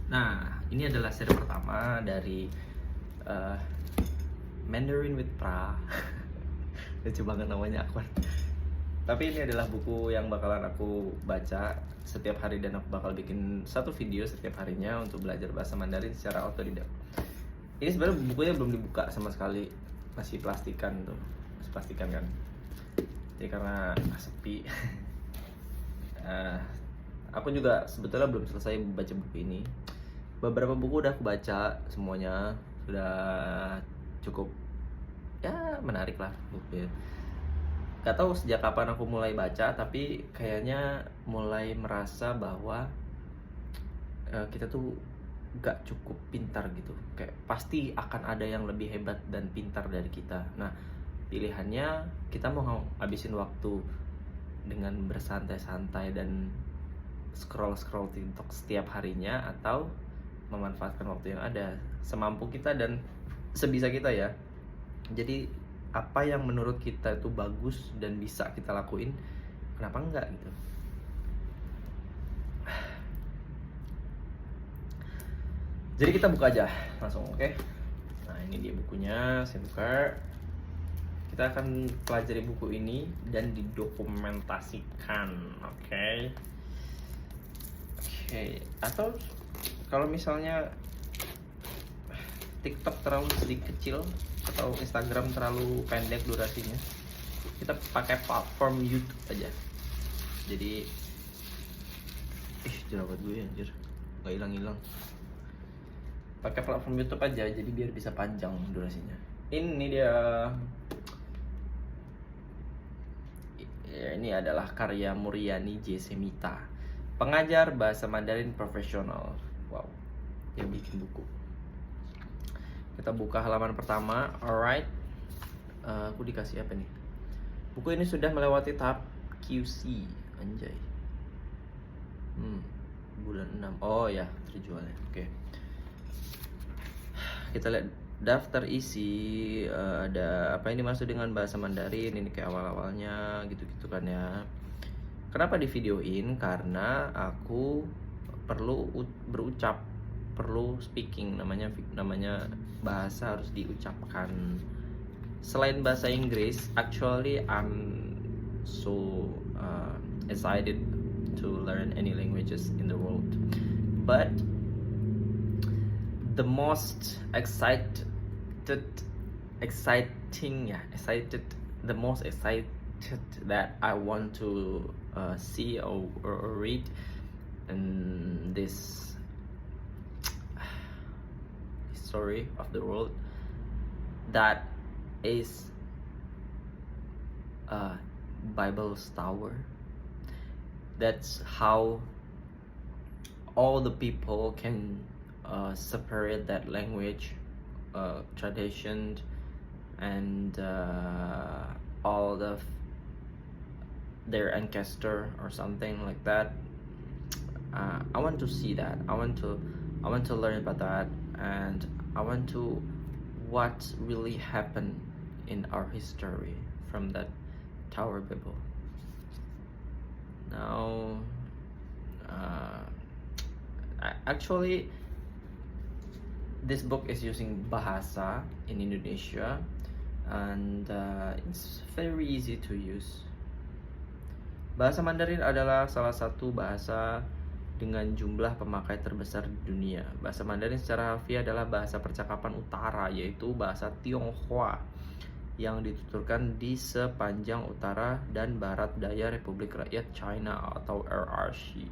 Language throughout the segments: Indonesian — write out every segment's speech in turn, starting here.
Nah, ini adalah seri pertama dari eh, Mandarin with Pra. Lucu banget namanya awkward. Tapi ini adalah buku yang bakalan aku baca setiap hari dan aku bakal bikin satu video setiap harinya untuk belajar bahasa Mandarin secara otodidak. Ini sebenarnya bukunya belum dibuka sama sekali, masih plastikan tuh, masih plastikan kan. Jadi karena sepi. Eh, aku juga sebetulnya belum selesai baca buku ini. Beberapa buku udah aku baca semuanya, sudah cukup ya menarik lah bukunya. Gak tahu sejak kapan aku mulai baca, tapi kayaknya mulai merasa bahwa kita tuh gak cukup pintar gitu. Kayak pasti akan ada yang lebih hebat dan pintar dari kita. Nah, pilihannya kita mau habisin waktu dengan bersantai-santai dan scroll-scroll TikTok setiap harinya, atau memanfaatkan waktu yang ada semampu kita dan sebisa kita ya. Jadi apa yang menurut kita itu bagus dan bisa kita lakuin, kenapa enggak gitu. Jadi kita buka aja langsung, oke? Nah, ini dia bukunya, saya buka. Kita akan pelajari buku ini dan didokumentasikan, oke? Oke, atau kalau misalnya TikTok terlalu sedikit kecil atau Instagram terlalu pendek durasinya, kita pakai platform YouTube aja. Jadi jerawat gue anjir nggak hilang-hilang. Pakai platform YouTube aja, jadi biar bisa panjang durasinya. Ini dia. Ini adalah karya Muriani J. Semita, pengajar bahasa Mandarin profesional. Wow, yang bikin buku. Kita buka halaman pertama. Alright, aku dikasih apa nih? Buku ini sudah melewati tahap QC, anjay. Bulan 6. Oh ya, terjualnya. Oke. Kita lihat daftar isi, ada apa ini dimaksud dengan bahasa Mandarin, ini kayak awal-awalnya gitu-gitu kan ya. Kenapa di videoin? Karena aku perlu berucap, perlu speaking, namanya bahasa harus diucapkan. Selain bahasa Inggris, actually I'm so excited to learn any languages in the world, but the most excited, the most excited that I want to see or read in this story of the world, that is Bible's Tower. That's how all the people can separate that language, tradition, and all their ancestor or something like that. I want to see that. I want to learn about that, and I want to what really happened in our history from that Tower Bible. Now, actually, this book is using bahasa in Indonesia, and it's very easy to use. Bahasa Mandarin adalah salah satu bahasa dengan jumlah pemakai terbesar di dunia. Bahasa Mandarin secara harfiah adalah bahasa percakapan utara, yaitu bahasa Tionghoa yang dituturkan di sepanjang utara dan barat daya Republik Rakyat China atau RRC.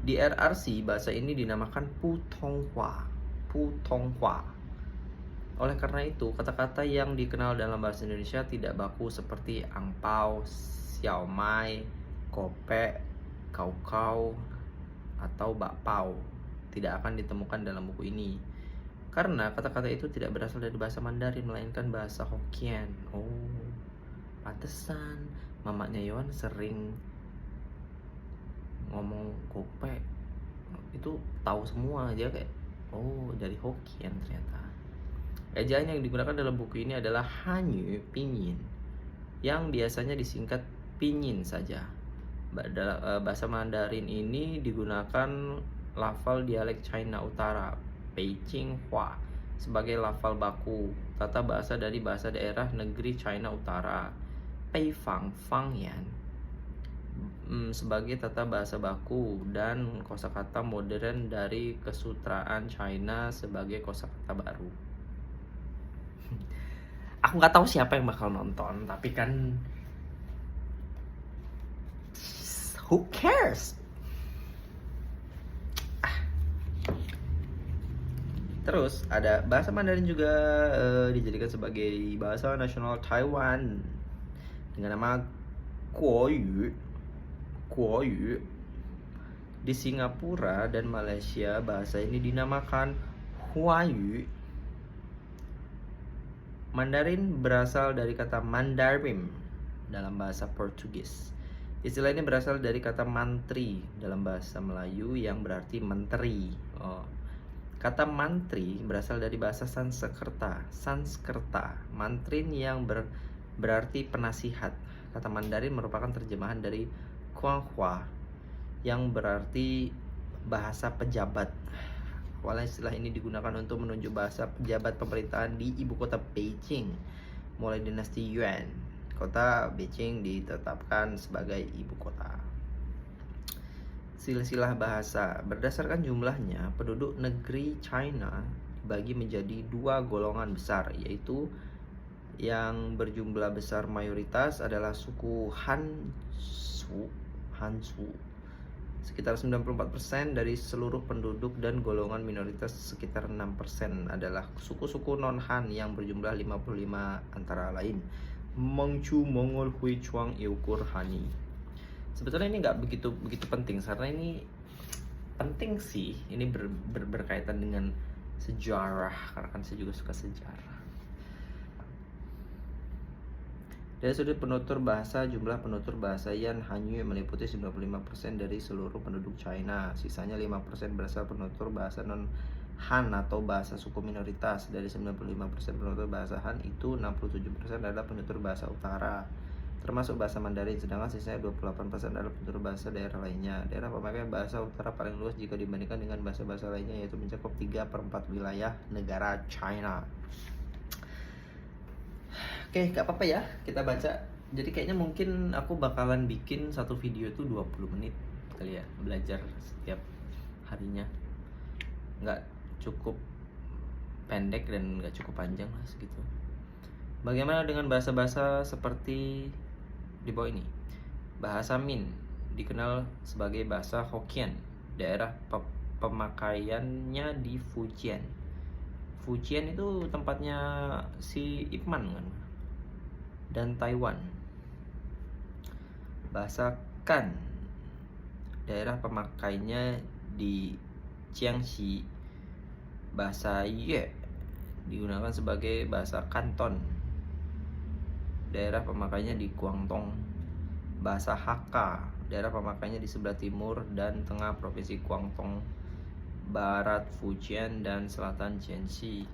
Di RRC, bahasa ini dinamakan Putonghua. Oleh karena itu, kata-kata yang dikenal dalam bahasa Indonesia tidak baku seperti angpau, siaomai, kope, kau-kau, atau bakpao tidak akan ditemukan dalam buku ini. Karena kata-kata itu tidak berasal dari bahasa Mandarin, melainkan bahasa Hokkien. Oh, pantesan mamanya Yohan sering ngomong kope itu tahu semua aja, kayak oh dari Hokkien ternyata. Ejaan yang digunakan dalam buku ini adalah Hanyu Pinyin, yang biasanya disingkat Pinyin saja. Bahasa Mandarin ini digunakan lafal dialek China Utara, Beijing Hua, sebagai lafal baku, tata bahasa dari bahasa daerah negeri China Utara, Peifang Fangyan, sebagai tata bahasa baku, dan kosakata modern dari kesutraan China sebagai kosakata baru. Aku nggak tahu siapa yang bakal nonton, tapi kan who cares? Terus ada bahasa Mandarin juga dijadikan sebagai bahasa nasional Taiwan dengan nama Guoyu. Guoyu. Di Singapura dan Malaysia bahasa ini dinamakan Huayu. Mandarin berasal dari kata Mandarin dalam bahasa Portugis. Istilah ini berasal dari kata mantri dalam bahasa Melayu yang berarti menteri. Kata mantri berasal dari bahasa Sanskerta. Mantrin yang berarti penasihat. Kata Mandarin merupakan terjemahan dari Guanghua yang berarti bahasa pejabat. Awalnya istilah ini digunakan untuk menunjuk bahasa pejabat pemerintahan di ibu kota Beijing mulai dinasti Yuan. Kota Beijing ditetapkan sebagai ibu kota. Silsilah bahasa. Berdasarkan jumlahnya, penduduk negeri China dibagi menjadi dua golongan besar, yaitu yang berjumlah besar mayoritas adalah suku Hanzu, sekitar 94% dari seluruh penduduk, dan golongan minoritas sekitar 6% adalah suku-suku non-Han yang berjumlah 55, antara lain Mengchu, Mongol, Hui, Chuang, Uyghur, Hani. Sebetulnya ini nggak begitu penting, karena ini penting sih. Ini berkaitan dengan sejarah, karena kan saya juga suka sejarah. Dari sudut penutur bahasa, jumlah penutur bahasa Yan Hanyu meliputi 95% dari seluruh penduduk China. Sisanya 5% berasal penutur bahasa non-Han atau bahasa suku minoritas. Dari 95% penutur bahasa Han itu 67% adalah penutur bahasa utara, termasuk bahasa Mandarin, sedangkan sisanya 28% adalah penutur bahasa daerah lainnya. Daerah pemakai bahasa utara paling luas jika dibandingkan dengan bahasa-bahasa lainnya, yaitu mencakup 3/4 wilayah negara China. Oke, gak apa-apa ya, kita baca. Jadi kayaknya mungkin aku bakalan bikin satu video itu 20 menit kali ya, belajar setiap harinya. Nggak cukup pendek dan nggak cukup panjang lah, segitu. Bagaimana dengan bahasa-bahasa seperti di bawah ini? Bahasa Min dikenal sebagai bahasa Hokkien. Daerah pemakaiannya di Fujian. Fujian itu tempatnya si Ip Man kan? Dan Taiwan. Bahasa Kan, daerah pemakainya di Jiangxi. Bahasa Yue digunakan sebagai bahasa Kanton. Daerah pemakainya di Guangdong. Bahasa Hakka, daerah pemakainya di sebelah timur dan tengah provinsi Guangdong, barat Fujian, dan selatan Jiangxi.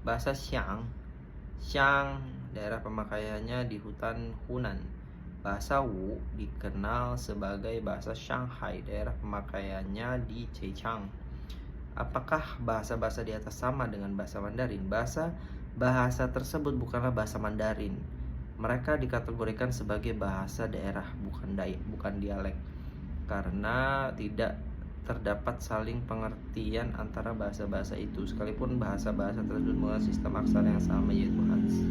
Bahasa Xiang, daerah pemakaiannya di hutan Hunan. Bahasa Wu dikenal sebagai bahasa Shanghai, daerah pemakaiannya di Zhejiang. Apakah bahasa-bahasa di atas sama dengan bahasa Mandarin? Bahasa tersebut bukanlah bahasa Mandarin. Mereka dikategorikan sebagai bahasa daerah, bukan dialek, karena tidak terdapat saling pengertian antara bahasa-bahasa itu, sekalipun bahasa-bahasa tersebut menggunakan sistem aksara yang sama, yaitu Hanzi.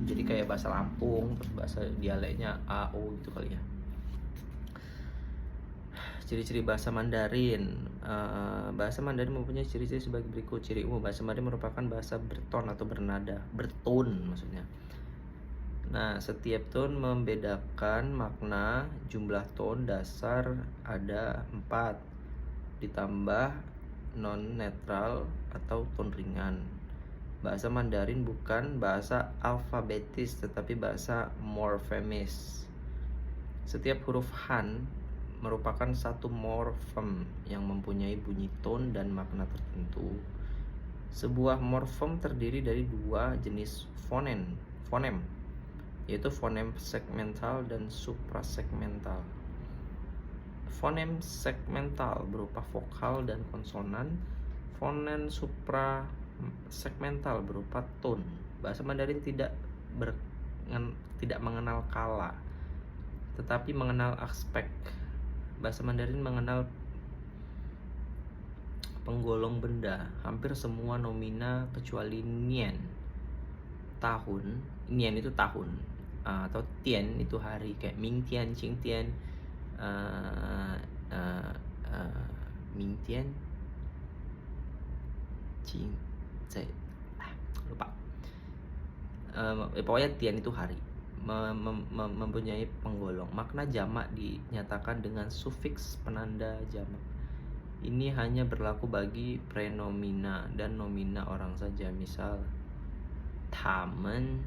Jadi kayak bahasa Lampung, terus bahasa dialeknya AO gitu kali ya. Ciri-ciri bahasa Mandarin. Bahasa Mandarin mempunyai ciri-ciri sebagai berikut. Ciri umum: bahasa Mandarin merupakan bahasa berton atau bernada, bertone maksudnya. Nah, setiap tone membedakan makna. Jumlah tone dasar ada 4, ditambah non-netral atau tone ringan. Bahasa Mandarin bukan bahasa alfabetis, tetapi bahasa morfemis. Setiap huruf Han merupakan satu morfem yang mempunyai bunyi tone dan makna tertentu. Sebuah morfem terdiri dari 2 jenis fonem, yaitu fonem segmental dan suprasegmental. fonem segmental berupa vokal dan konsonan, fonem supra segmental berupa tone. Bahasa Mandarin tidak mengenal kala, tetapi mengenal aspek. Bahasa Mandarin mengenal penggolong benda. Hampir semua nomina kecuali nian, tahun. Nian itu tahun, atau tian itu hari, kayak ming tian, qing tian, ming tian, qing, lupa. Pokoknya tian itu hari, mempunyai penggolong. Makna jamak dinyatakan dengan sufiks penanda jamak. Ini hanya berlaku bagi prenomina dan nomina orang saja. Misal, tamen,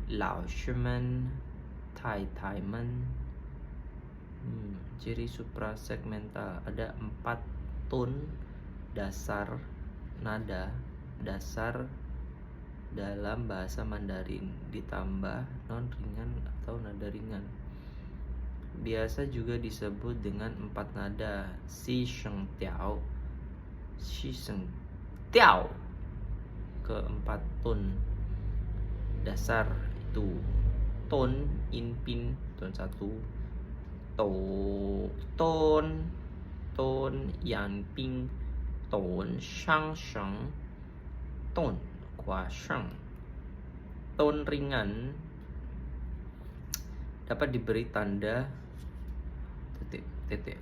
laoshimen, tai-taimen. Ciri suprasegmental, ada 4 tone dasar, nada dasar dalam bahasa Mandarin, ditambah non ringan atau nada ringan. Biasa juga disebut dengan 4 nada, si sheng tiao, si sheng tiao. Keempat tone dasar itu ton, inpin, ton 1, ton yanping, ton shangsheng, ton kuasheng. Ton ringan dapat diberi tanda titik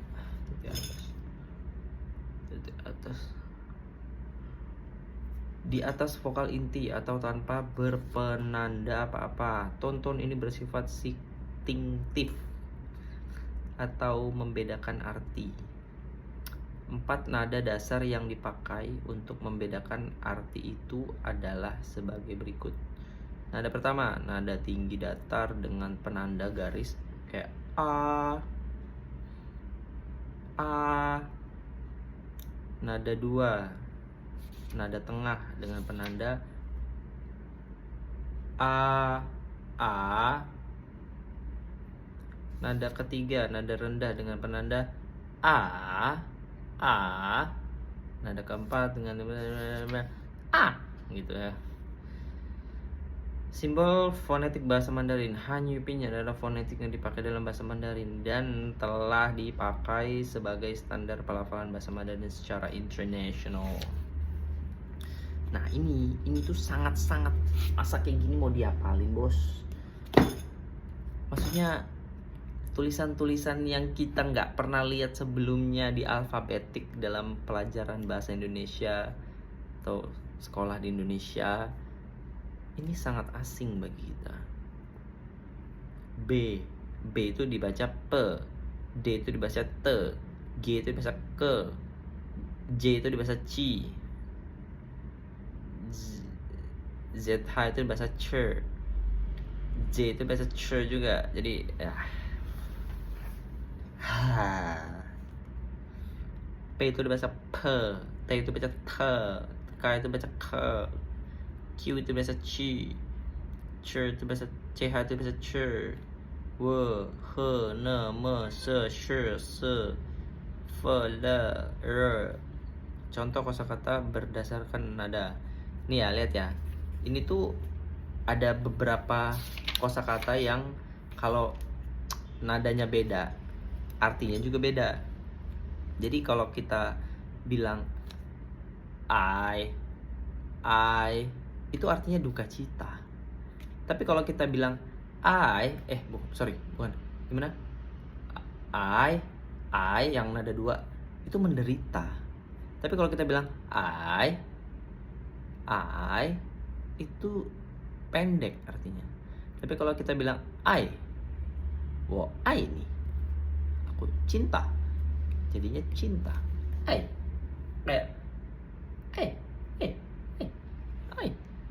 atas di atas vokal inti atau tanpa berpenanda apa-apa. Ton ini bersifat distinktif atau membedakan arti. 4 nada dasar yang dipakai untuk membedakan arti itu adalah sebagai berikut. Nada pertama, nada tinggi datar dengan penanda garis kayak a. Nada 2, nada tengah dengan penanda a. Nada ketiga, nada rendah dengan penanda a. Nada keempat dengan a, gitu ya. Simbol fonetik bahasa Mandarin, Hanyu Pinyin adalah fonetik yang dipakai dalam bahasa Mandarin dan telah dipakai sebagai standar pelafalan bahasa Mandarin secara internasional. Nah, ini tuh sangat-sangat, masa kayak gini mau diapalin, bos? Maksudnya tulisan-tulisan yang kita nggak pernah lihat sebelumnya di alfabetik dalam pelajaran bahasa Indonesia atau sekolah di Indonesia, ini sangat asing bagi kita. B itu dibaca P, D itu dibaca T, G itu dibaca K, J itu dibaca C, ZH itu dibaca C, J itu dibaca C juga. Jadi P itu dibaca P, T itu dibaca T, K itu dibaca K, Q itu biasa C, C itu biasa CH itu biasa C, W, H, N, M, S, Sh, S, F, L, R. Contoh kosakata berdasarkan nada. Nih ya, lihat ya. Ini tuh ada beberapa kosakata yang kalau nadanya beda, artinya juga beda. Jadi kalau kita bilang I itu artinya duka cita. Tapi kalau kita bilang bukan. Gimana? I yang nada 2 itu menderita. Tapi kalau kita bilang I itu pendek artinya. Tapi kalau kita bilang I nih, aku cinta, jadinya cinta.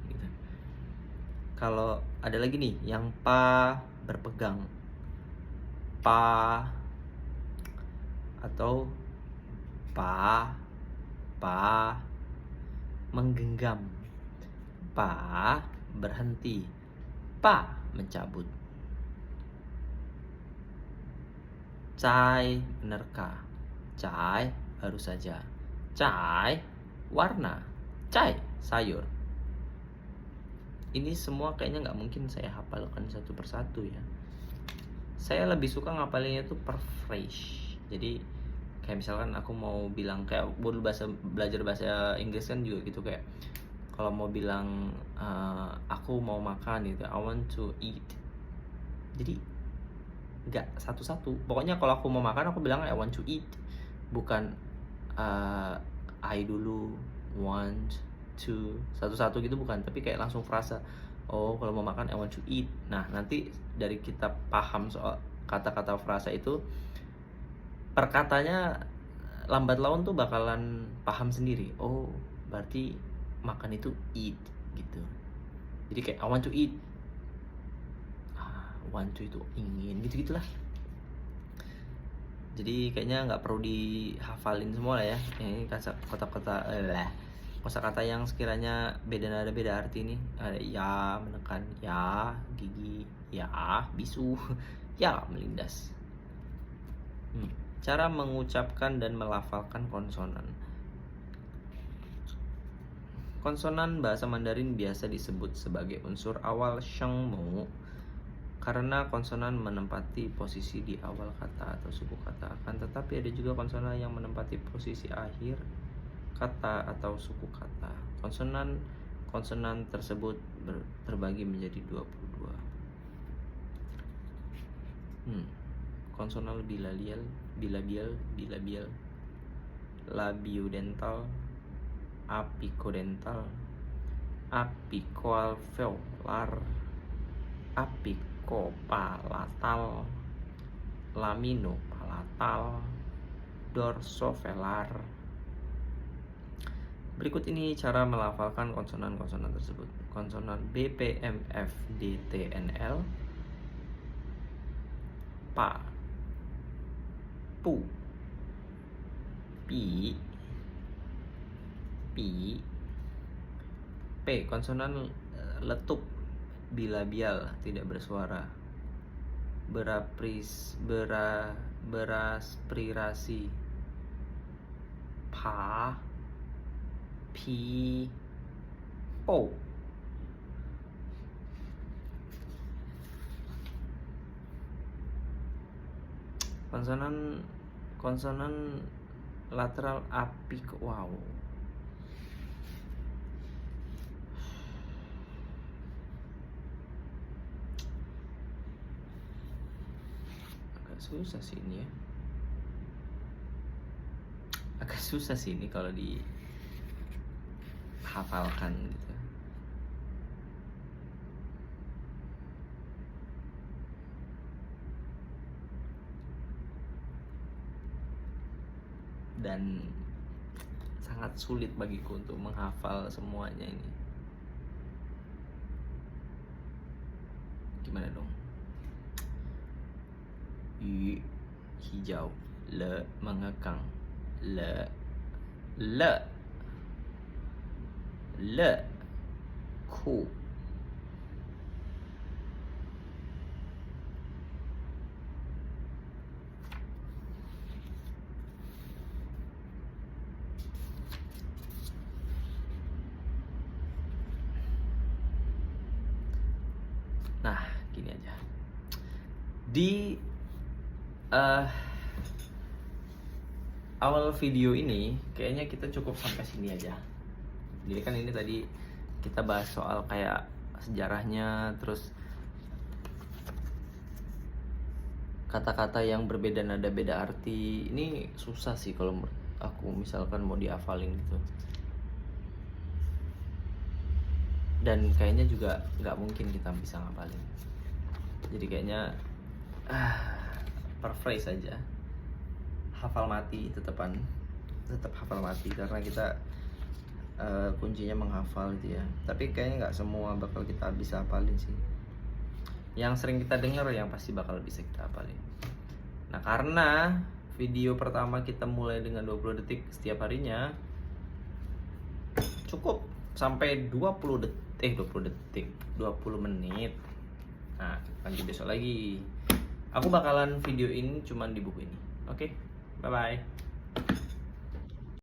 Gitu. Kalau ada lagi nih yang pa berpegang, pa, atau pa menggenggam, pa berhenti, pa mencabut. Cai, menerka. Cai, baru saja. Cai, warna. Cai, sayur. Ini semua kayaknya nggak mungkin saya hafalkan satu persatu ya. Saya lebih suka ngapalinnya tuh per phrase. Jadi kayak misalkan aku mau bilang kayak dulu belajar bahasa Inggris kan juga gitu, kayak kalau mau bilang aku mau makan gitu, I want to eat. Jadi nggak satu-satu. Pokoknya kalau aku mau makan aku bilang I want to eat, bukan I dulu want to satu-satu gitu, bukan, tapi kayak langsung frasa. Oh, kalau mau makan I want to eat. Nah, nanti dari kita paham soal kata-kata frasa itu, perkatanya lambat laun tuh bakalan paham sendiri. Oh, berarti makan itu eat gitu. Jadi kayak I want to eat. Want to itu ingin, gitu-gitulah. Jadi kayaknya nggak perlu dihafalin semua lah ya. Ini kosakata yang sekiranya beda nada beda arti ini. Ada ya, menekan, ya, gigi, ya, bisu, ya, melindas. Cara mengucapkan dan melafalkan konsonan. Konsonan bahasa Mandarin biasa disebut sebagai unsur awal shengmu karena konsonan menempati posisi di awal kata atau suku kata. Akan tetapi ada juga konsonan yang menempati posisi akhir kata atau suku kata. Konsonan tersebut terbagi menjadi 22. Konsonal bilabial, labiodental, apicodental, apicoalveolar, apicopalatal, laminopalatal, dorsovelar. Berikut ini cara melafalkan konsonan-konsonan tersebut. Konsonan B, P, M, F, D, T, N, L, pa, pu, pi, pi, P. Konsonan letup bilabial, tidak bersuara. Beraspirasi. Pa, pi, po. Konsonan lateral apik. Wow. Susah sih ini ya. Agak susah sih ini kalau dihafalkan gitu. Dan sangat sulit bagiku untuk menghafal semuanya ini. Gimana dong? Y, hijau. Le, mengekang. Le, ku. Nah, gini aja. Di awal video ini kayaknya kita cukup sampai sini aja. Jadi kan ini tadi kita bahas soal kayak sejarahnya, terus kata-kata yang berbeda nada beda arti. Ini susah sih kalau aku misalkan mau dihafalin gitu. Dan kayaknya juga nggak mungkin kita bisa ngapalin. Jadi kayaknya per phrase saja. Hafal mati, tetap hafal mati karena kita kuncinya menghafal gitu ya. Tapi kayaknya nggak semua bakal kita bisa hafalin sih. Yang sering kita dengar yang pasti bakal bisa kita hafalin. Nah, karena video pertama kita mulai dengan 20 detik setiap harinya, cukup sampai 20 menit. Nah, lanjut besok lagi. Aku bakalan video ini cuman di buku ini. Oke, bye bye.